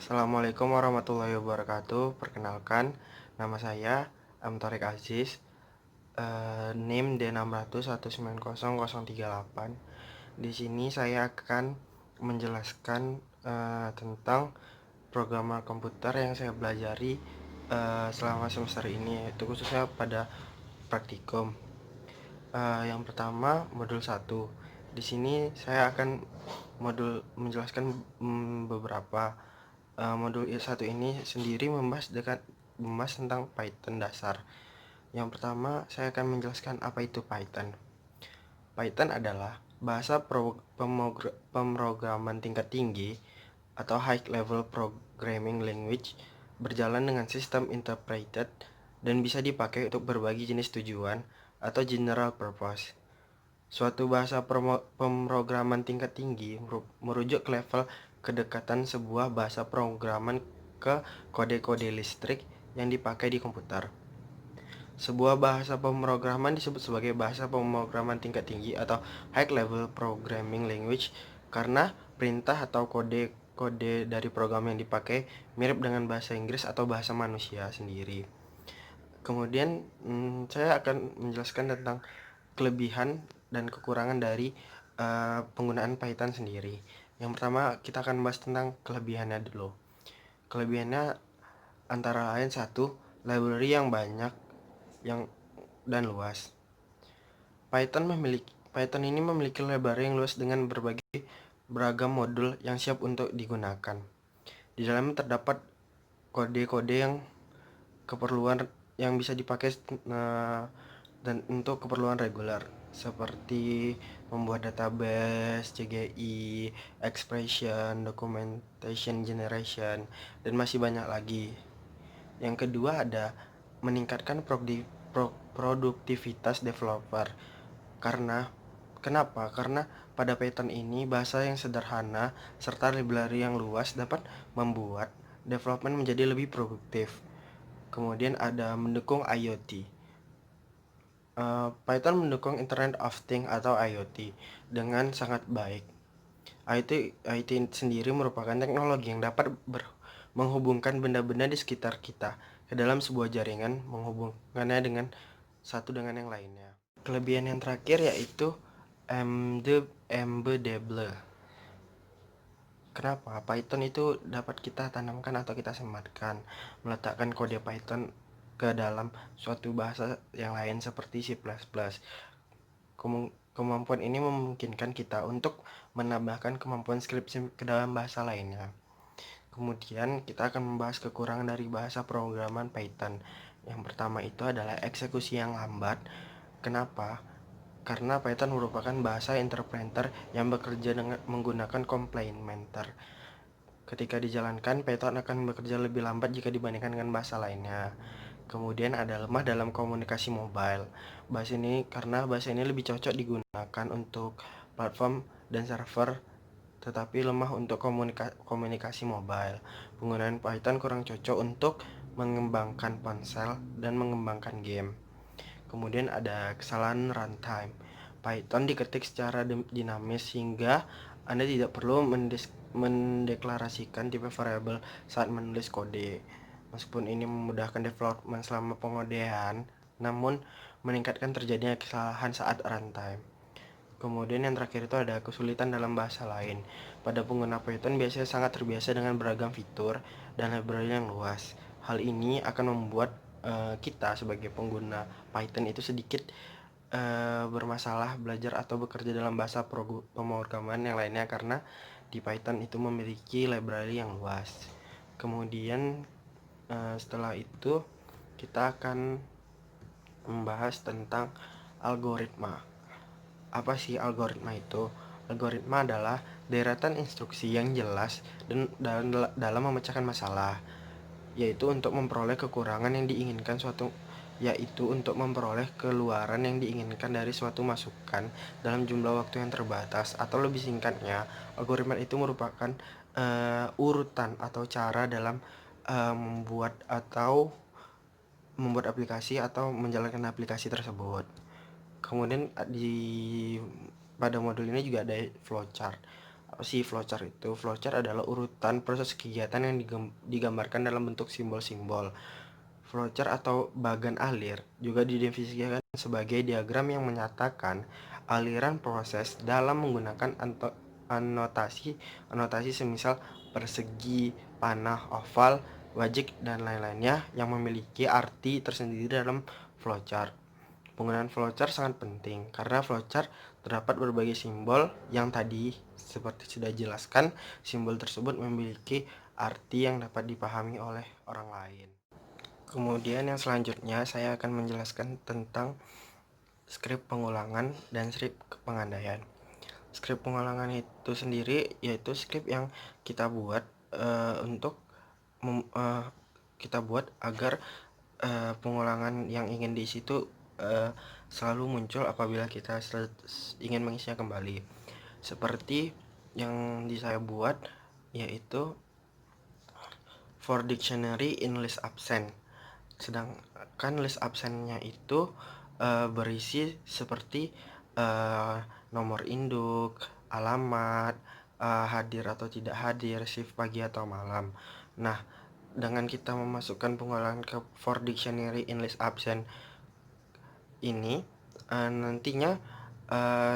Assalamualaikum warahmatullahi wabarakatuh. Perkenalkan, nama saya Torik Aziz, NIM D600190038. Di sini saya akan menjelaskan tentang programmer komputer yang saya pelajari selama semester ini, yaitu khususnya pada praktikum. Yang pertama, modul 1. Di sini saya akan menjelaskan beberapa. Modul 1 ini sendiri membahas tentang Python dasar. Yang pertama, saya akan menjelaskan apa itu Python. Python adalah bahasa pemrograman tingkat tinggi atau high level programming language berjalan dengan sistem interpreted dan bisa dipakai untuk berbagai jenis tujuan atau general purpose. Suatu bahasa pemrograman tingkat tinggi merujuk ke level kedekatan sebuah bahasa pemrograman ke kode-kode listrik yang dipakai di komputer. Sebuah bahasa pemrograman disebut sebagai bahasa pemrograman tingkat tinggi atau high level programming language karena perintah atau kode dari program yang dipakai mirip dengan bahasa Inggris atau bahasa manusia sendiri. Kemudian saya akan menjelaskan tentang kelebihan dan kekurangan dari penggunaan Python sendiri. Yang pertama, kita akan bahas tentang kelebihannya dulu. Kelebihannya antara lain satu, library yang banyak dan luas. Python ini memiliki library yang luas dengan berbagai beragam modul yang siap untuk digunakan. Di dalamnya terdapat kode-kode keperluan yang bisa dipakai dan untuk keperluan reguler seperti membuat database, CGI, expression, documentation generation, dan masih banyak lagi. Yang kedua ada meningkatkan produktivitas developer. Kenapa? Karena pada Python ini bahasa yang sederhana serta library yang luas dapat membuat development menjadi lebih produktif. Kemudian ada mendukung IoT. Python mendukung Internet of Things atau IoT dengan sangat baik. IoT sendiri merupakan teknologi yang dapat menghubungkan benda-benda di sekitar kita ke dalam sebuah jaringan, menghubungkannya dengan satu dengan yang lainnya. Kelebihan yang terakhir yaitu embeddable. Kenapa? Python itu dapat kita tanamkan atau kita sematkan, meletakkan kode Python ke dalam suatu bahasa yang lain seperti C++. Kemampuan ini memungkinkan kita untuk menambahkan kemampuan skripsi ke dalam bahasa lainnya. Kemudian kita akan membahas kekurangan dari bahasa pemrograman Python. Yang pertama itu adalah eksekusi yang lambat. Kenapa? Karena Python merupakan bahasa interpreter yang bekerja dengan menggunakan complementer. Ketika dijalankan, Python akan bekerja lebih lambat jika dibandingkan dengan bahasa lainnya. Kemudian ada lemah dalam komunikasi mobile. Karena bahasa ini lebih cocok digunakan untuk platform dan server, tetapi lemah untuk komunikasi mobile. Penggunaan Python kurang cocok untuk mengembangkan ponsel dan mengembangkan game. Kemudian ada kesalahan runtime. Python diketik secara dinamis sehingga Anda tidak perlu mendeklarasikan tipe variabel saat menulis kode. Meskipun ini memudahkan development selama pengodean, namun meningkatkan terjadinya kesalahan saat runtime. Kemudian yang terakhir itu ada kesulitan dalam bahasa lain. Pada pengguna Python biasanya sangat terbiasa dengan beragam fitur dan library yang luas. Hal ini akan membuat kita sebagai pengguna Python itu sedikit bermasalah belajar atau bekerja dalam bahasa pemrograman yang lainnya karena di Python itu memiliki library yang luas. Kemudian setelah itu kita akan membahas tentang algoritma. Apa sih algoritma itu? Algoritma adalah deretan instruksi yang jelas dan dalam memecahkan masalah, yaitu untuk memperoleh keluaran yang diinginkan dari suatu masukan dalam jumlah waktu yang terbatas, atau lebih singkatnya, algoritma itu merupakan urutan atau cara dalam membuat aplikasi atau menjalankan aplikasi tersebut. Kemudian pada modul ini juga ada flowchart. si flowchart itu? Flowchart adalah urutan proses kegiatan yang digambarkan dalam bentuk simbol-simbol. Flowchart atau bagan alir juga didefinisikan sebagai diagram yang menyatakan aliran proses dalam menggunakan anotasi semisal persegi, panah, oval, wajik, dan lain-lainnya yang memiliki arti tersendiri dalam flowchart. Penggunaan flowchart sangat penting karena flowchart terdapat berbagai simbol yang tadi seperti sudah jelaskan, simbol tersebut memiliki arti yang dapat dipahami oleh orang lain. Kemudian yang selanjutnya saya akan menjelaskan tentang skrip pengulangan dan skrip pengandaian. Skrip pengulangan itu sendiri yaitu skrip yang kita buat agar pengulangan yang ingin diisi itu selalu muncul apabila kita ingin mengisinya kembali. Seperti yang saya buat yaitu for dictionary in list absent. Sedangkan list absennya itu berisi seperti nomor induk, alamat, hadir atau tidak hadir, shift pagi atau malam. Nah, dengan kita memasukkan pengulangan ke for dictionary in list absent ini, nantinya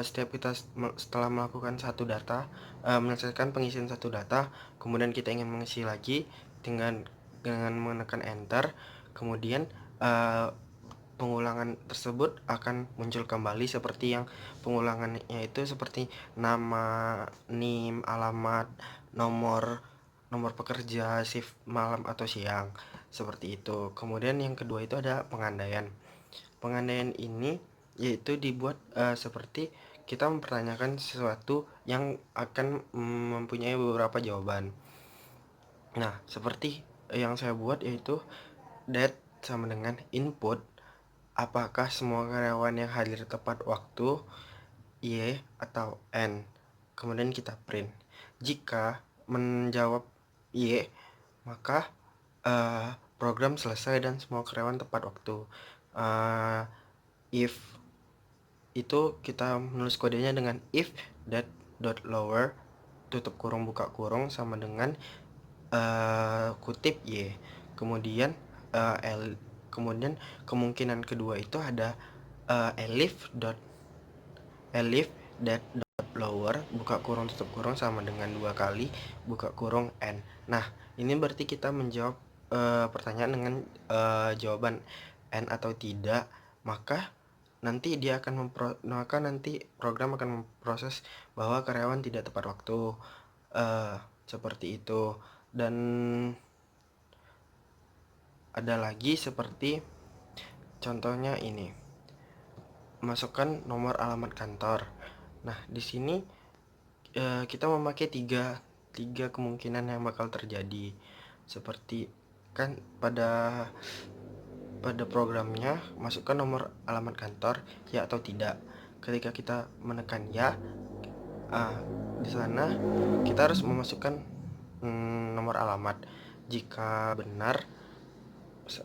setiap kita setelah melakukan satu data, menyelesaikan pengisian satu data, kemudian kita ingin mengisi lagi dengan menekan enter, kemudian pengulangan tersebut akan muncul kembali seperti yang pengulangannya itu seperti nama, NIM, alamat, nomor pekerja, shift malam atau siang, seperti itu. Kemudian yang kedua itu ada pengandaian. Pengandaian ini yaitu dibuat seperti kita mempertanyakan sesuatu yang akan mempunyai beberapa jawaban. Nah, seperti yang saya buat yaitu that sama dengan input apakah semua karyawan yang hadir tepat waktu, Y atau N. Kemudian kita print. Jika menjawab Y, maka program selesai dan semua karyawan tepat waktu. If itu kita menulis kodenya dengan if that dot lower tutup kurung buka kurung sama dengan kutip Y. Kemudian kemudian kemungkinan kedua itu ada elif that dot lower buka kurung tutup kurung sama dengan 2 kali buka kurung N. Nah, ini berarti kita menjawab pertanyaan dengan jawaban N atau tidak, maka nanti nanti program akan memproses bahwa karyawan tidak tepat waktu, seperti itu. Dan ada lagi seperti contohnya ini, masukkan nomor alamat kantor. Nah, di sini kita memakai tiga kemungkinan yang bakal terjadi. Seperti kan pada programnya masukkan nomor alamat kantor ya atau tidak. Ketika kita menekan ya, di sana kita harus memasukkan nomor alamat. Jika benar,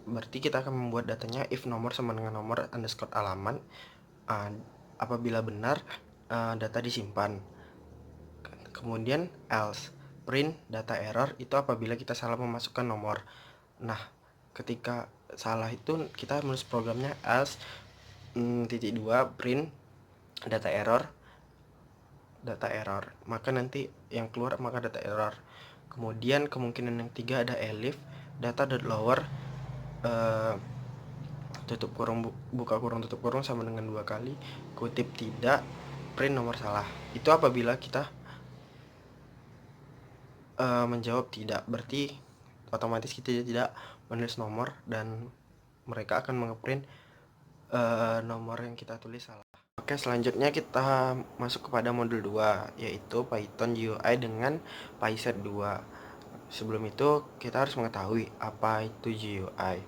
berarti kita akan membuat datanya if nomor sama dengan nomor underscore alamat. Apabila benar, data disimpan. Kemudian else, print data error itu apabila kita salah memasukkan nomor. Nah, ketika salah itu kita menulis programnya else (2) print data error, maka nanti yang keluar maka data error. Kemudian kemungkinan yang 3 ada elif data dot lower tutup kurung buka kurung tutup kurung sama dengan 2 kali kutip tidak print nomor salah. Itu apabila kita menjawab tidak, berarti otomatis kita tidak menulis nomor dan mereka akan mengeprint nomor yang kita tulis salah. Oke, selanjutnya kita masuk kepada modul 2 yaitu Python GUI dengan PySet 2. Sebelum itu kita harus mengetahui apa itu GUI.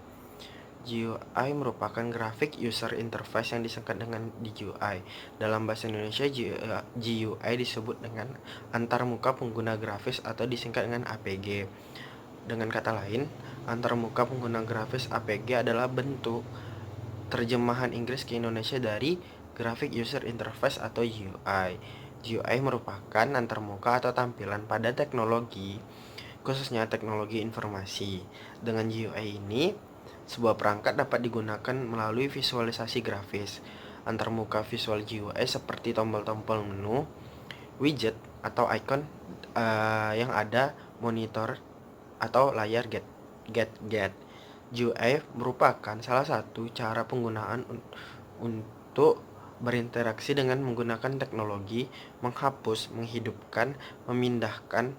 GUI merupakan grafik user interface yang disingkat dengan DGUI. Dalam bahasa Indonesia, GUI disebut dengan antarmuka pengguna grafis atau disingkat dengan APG. Dengan kata lain, antarmuka pengguna grafis APG adalah bentuk terjemahan Inggris ke Indonesia dari graphic user interface atau GUI. GUI merupakan antarmuka atau tampilan pada teknologi, khususnya teknologi informasi. Dengan GUI ini, sebuah perangkat dapat digunakan melalui visualisasi grafis. Antarmuka visual GUI seperti tombol-tombol menu, widget, atau icon yang ada monitor atau layar get. GUI merupakan salah satu cara penggunaan untuk berinteraksi dengan menggunakan teknologi, menghapus, menghidupkan, memindahkan,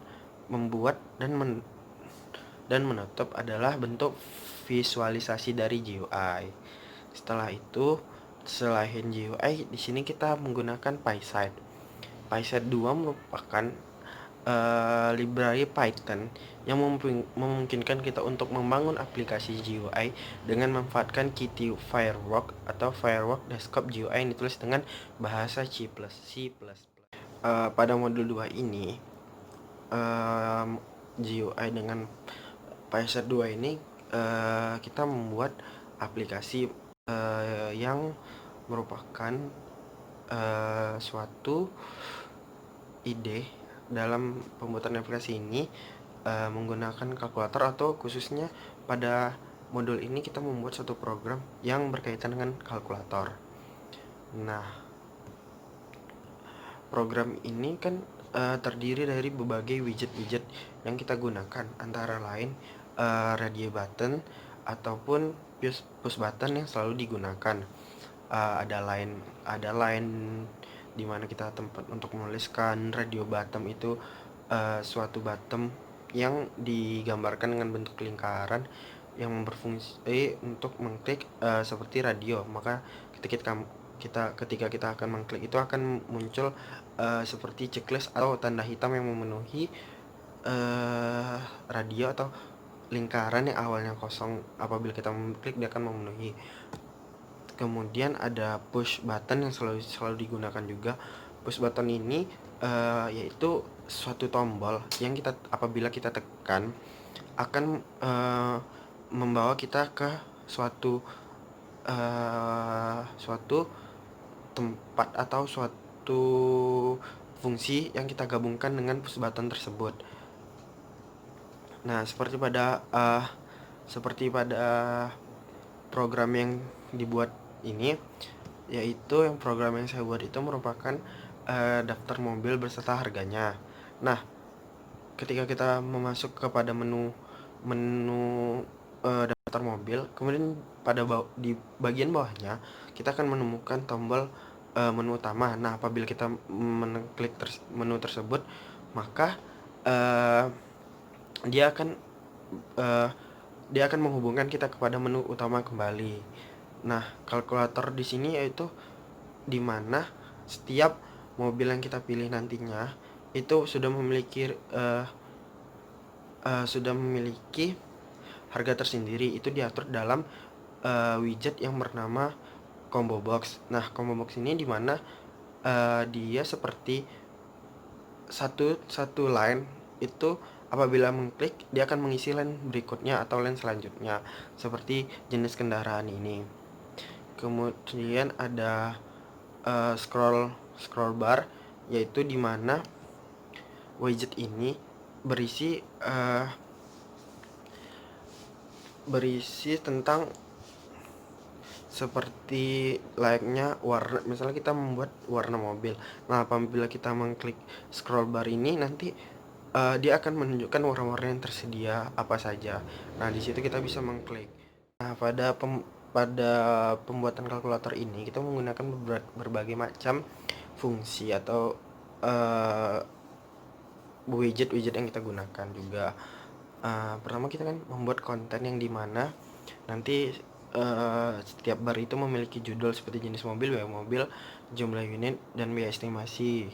membuat, dan menutup adalah bentuk visualisasi dari GUI. Setelah itu, selain GUI, di sini kita menggunakan PySide. PySide 2 merupakan library Python yang memungkinkan kita untuk membangun aplikasi GUI dengan memanfaatkan Qt Fireworks atau Fireworks Desktop GUI yang ditulis dengan bahasa C++. Pada modul 2 ini, GUI dengan PySide 2 ini kita membuat aplikasi yang merupakan suatu ide dalam pembuatan aplikasi ini menggunakan kalkulator, atau khususnya pada modul ini kita membuat suatu program yang berkaitan dengan kalkulator. Nah, program ini kan terdiri dari berbagai widget-widget yang kita gunakan, antara lain radio button ataupun push button yang selalu digunakan. Ada line di mana kita tempat untuk menuliskan. Radio button itu suatu button yang digambarkan dengan bentuk lingkaran yang berfungsi untuk mengklik seperti radio. Maka ketika kita akan mengklik itu akan muncul seperti checklist atau tanda hitam yang memenuhi radio atau lingkaran yang awalnya kosong. Apabila kita mengklik, dia akan memenuhi. Kemudian ada push button yang selalu digunakan juga. Push button ini yaitu suatu tombol yang apabila kita tekan akan membawa kita ke suatu tempat atau suatu fungsi yang kita gabungkan dengan push button tersebut. Nah, seperti pada program yang dibuat ini, yaitu yang program yang saya buat itu merupakan daftar mobil beserta harganya. Nah, ketika kita memasuk kepada menu daftar mobil, kemudian di bagian bawahnya kita akan menemukan tombol menu utama. Nah, apabila kita mengklik menu tersebut, maka dia akan menghubungkan kita kepada menu utama kembali. Nah, kalkulator di sini yaitu di mana setiap mobil yang kita pilih nantinya itu sudah memiliki harga tersendiri. Itu diatur dalam widget yang bernama combo box. Nah, combo box ini di mana dia seperti satu line itu. Apabila mengklik, dia akan mengisi line berikutnya atau line selanjutnya, seperti jenis kendaraan ini. Kemudian ada scroll bar, yaitu di mana widget ini berisi tentang seperti layaknya warna. Misalnya kita membuat warna mobil. Nah, apabila kita mengklik scroll bar ini, nanti dia akan menunjukkan warna-warna yang tersedia apa saja. Nah, di situ kita bisa mengklik. Nah, pada pembuatan kalkulator ini kita menggunakan berbagai macam fungsi atau widget yang kita gunakan juga. Pertama, kita kan membuat konten yang dimana nanti setiap bar itu memiliki judul seperti jenis mobil, merek mobil, jumlah unit, dan biaya estimasi.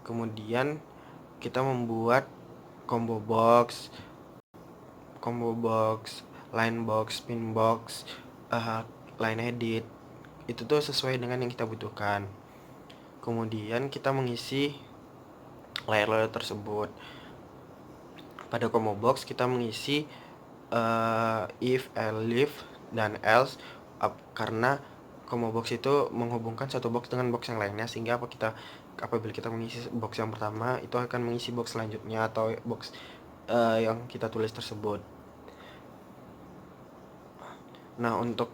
Kemudian kita membuat combo box, line box, pin box, line edit. Itu tuh sesuai dengan yang kita butuhkan. Kemudian kita mengisi layer-layer tersebut. Pada combo box kita mengisi if, elif, dan else, karena combo box itu menghubungkan satu box dengan box yang lainnya, sehingga apabila kita mengisi box yang pertama, itu akan mengisi box selanjutnya atau box yang kita tulis tersebut. Nah, untuk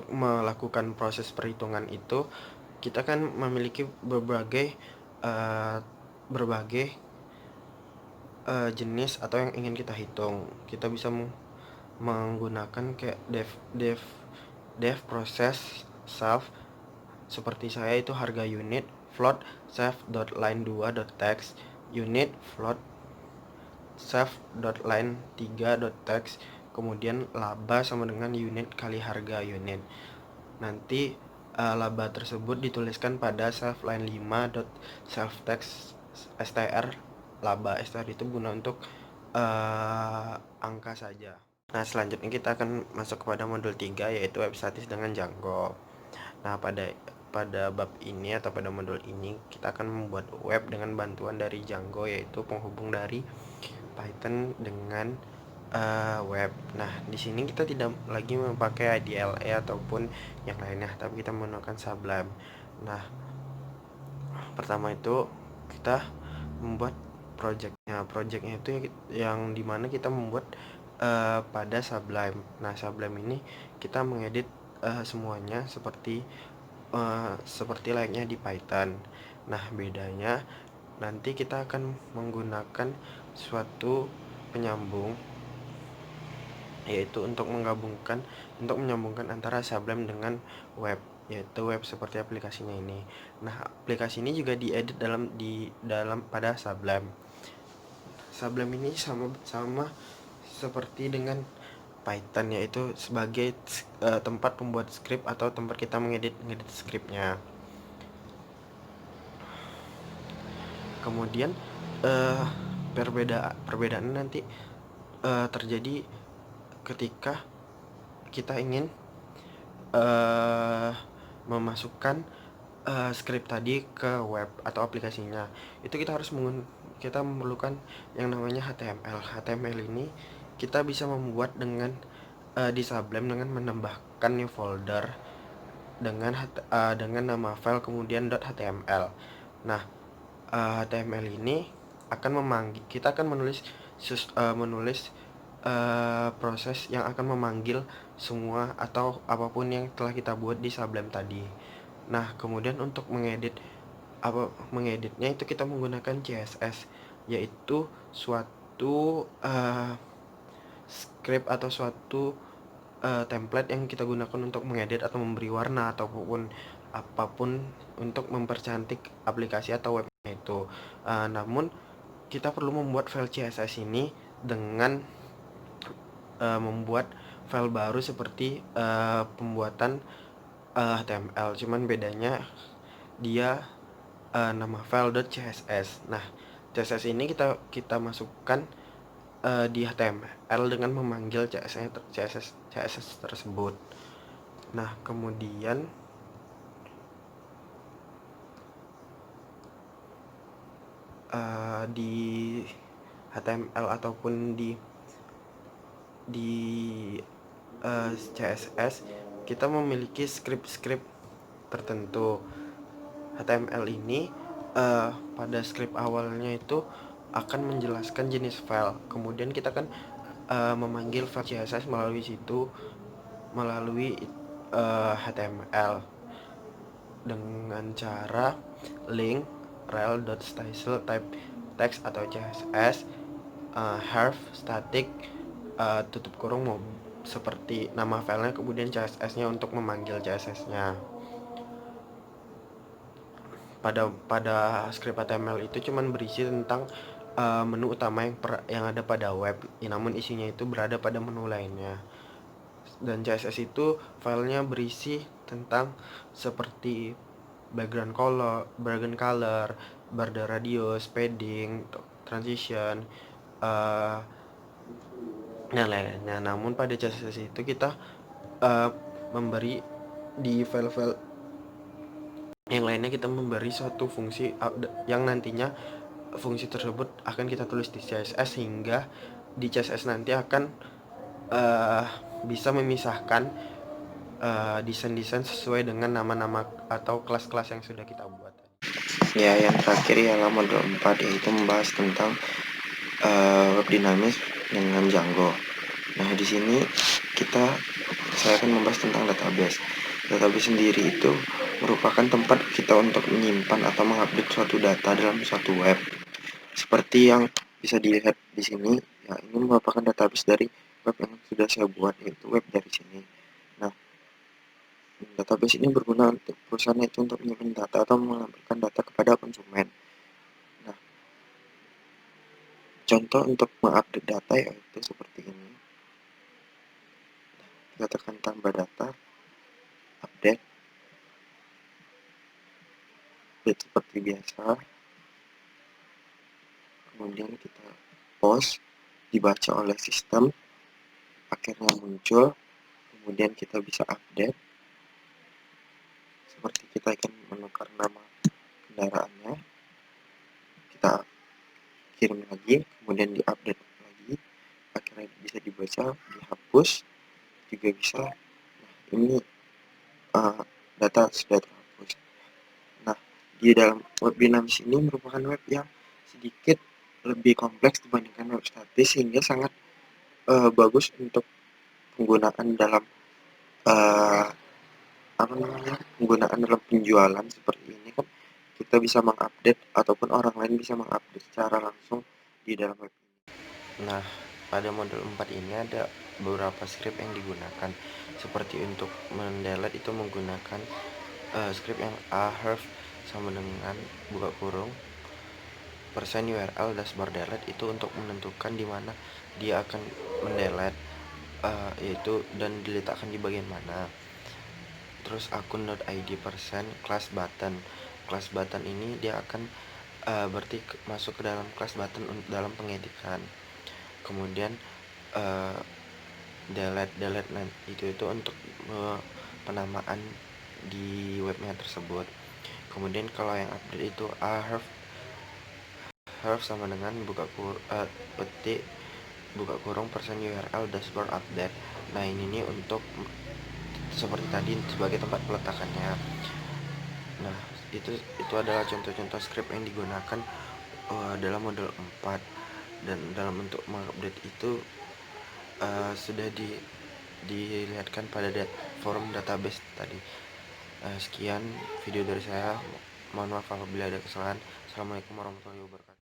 melakukan proses perhitungan itu, kita kan memiliki berbagai jenis atau yang ingin kita hitung. Kita bisa menggunakan kayak def proses self, seperti saya itu harga unit, float self.line2.text, unit float self.line3.text, kemudian laba sama dengan unit kali harga unit. Nanti laba tersebut dituliskan pada self line 5.self-text str laba. Str itu guna untuk angka saja. Nah, selanjutnya kita akan masuk kepada modul 3, yaitu web statis dengan Django. Nah, pada bab ini atau pada modul ini kita akan membuat web dengan bantuan dari Django, yaitu penghubung dari Python dengan web. Nah, di sini kita tidak lagi memakai IDLE ataupun yang lainnya, tapi kita menggunakan Sublime. Nah, pertama itu kita membuat projectnya itu yang dimana kita membuat pada Sublime. Nah, Sublime ini kita mengedit semuanya seperti layaknya di Python. Nah, bedanya nanti kita akan menggunakan suatu penyambung, yaitu untuk menyambungkan antara Sublime dengan web, yaitu web seperti aplikasinya ini. Nah, aplikasi ini juga diedit dalam pada Sublime. Sublime ini sama seperti dengan Python, yaitu sebagai tempat pembuat script atau tempat kita mengedit scriptnya. Kemudian perbedaan nanti terjadi ketika kita ingin memasukkan script tadi ke web atau aplikasinya. Itu kita memerlukan yang namanya HTML. HTML ini kita bisa membuat dengan di Sublime dengan menambahkan new folder dengan nama file kemudian .html. Nah, HTML ini kita akan menulis proses yang akan memanggil semua atau apapun yang telah kita buat di Sublime tadi. Nah, kemudian untuk mengeditnya itu kita menggunakan CSS, yaitu suatu script atau suatu template yang kita gunakan untuk mengedit atau memberi warna ataupun apapun untuk mempercantik aplikasi atau webnya itu. Namun kita perlu membuat file CSS ini dengan membuat file baru seperti pembuatan HTML. Cuman bedanya dia nama file .css. Nah, CSS ini kita masukkan di HTML dengan memanggil CSS tersebut. Nah, kemudian di HTML ataupun di CSS kita memiliki script tertentu. HTML ini pada script awalnya itu akan menjelaskan jenis file. Kemudian kita akan memanggil file CSS melalui HTML dengan cara link rel.style type text atau CSS harf static tutup kurung seperti nama filenya, kemudian CSS-nya untuk memanggil CSS-nya. Pada script HTML itu cuman berisi tentang menu utama yang ada pada web, namun isinya itu berada pada menu lainnya. Dan CSS itu filenya berisi tentang seperti background color, border radius, padding, transition, dan lainnya. Namun pada CSS itu kita memberi di file-file yang lainnya kita memberi suatu fungsi yang nantinya fungsi tersebut akan kita tulis di CSS, sehingga di CSS nanti akan bisa memisahkan desain-desain sesuai dengan nama-nama atau kelas-kelas yang sudah kita buat. Ya, yang terakhir ialah modul 4, yaitu membahas tentang web dinamis dengan Django. Nah, di sini saya akan membahas tentang database. Database sendiri itu merupakan tempat kita untuk menyimpan atau mengupdate suatu data dalam suatu web. Seperti yang bisa dilihat di sini, ya ini merupakan database dari web yang sudah saya buat, yaitu web dari sini. Nah, database ini berguna untuk perusahaan itu untuk menyimpan data atau melampirkan data kepada konsumen. Nah, contoh untuk mengupdate data yaitu seperti ini. Kita tekan tambah data, update seperti biasa. Kemudian kita post, dibaca oleh sistem, akhirnya muncul, kemudian kita bisa update. Seperti kita akan menukar nama kendaraannya, kita kirim lagi, kemudian diupdate lagi, akhirnya bisa dibaca, dihapus juga bisa. Nah, ini data sudah terhapus. Nah, di dalam web dinamis ini merupakan web yang sedikit lebih kompleks dibandingkan web statis, sehingga sangat bagus untuk penggunaan dalam penggunaan dalam penjualan. Seperti ini kan kita bisa mengupdate ataupun orang lain bisa mengupdate secara langsung di dalam web ini. Nah, pada modul 4 ini ada beberapa script yang digunakan. Seperti untuk mendelete itu menggunakan script yang ahref sama dengan buka kurung persen URL dashboard delete, itu untuk menentukan di mana dia akan mendelete, yaitu dan diletakkan di bagian mana. Terus akun.id persen class button ini dia akan berarti masuk ke dalam class button dalam pengeditan. Kemudian delete itu untuk penamaan di webnya tersebut. Kemudian kalau yang update itu ahref sama dengan petik buka kurung persen URL dashboard update. Nah, ini nih untuk seperti tadi sebagai tempat peletakannya. Nah, itu adalah contoh-contoh script yang digunakan dalam modul 4, dan dalam bentuk mengupdate itu sudah dilihatkan pada forum database tadi. Sekian video dari saya. Mohon maaf apabila ada kesalahan. Assalamualaikum warahmatullahi wabarakatuh.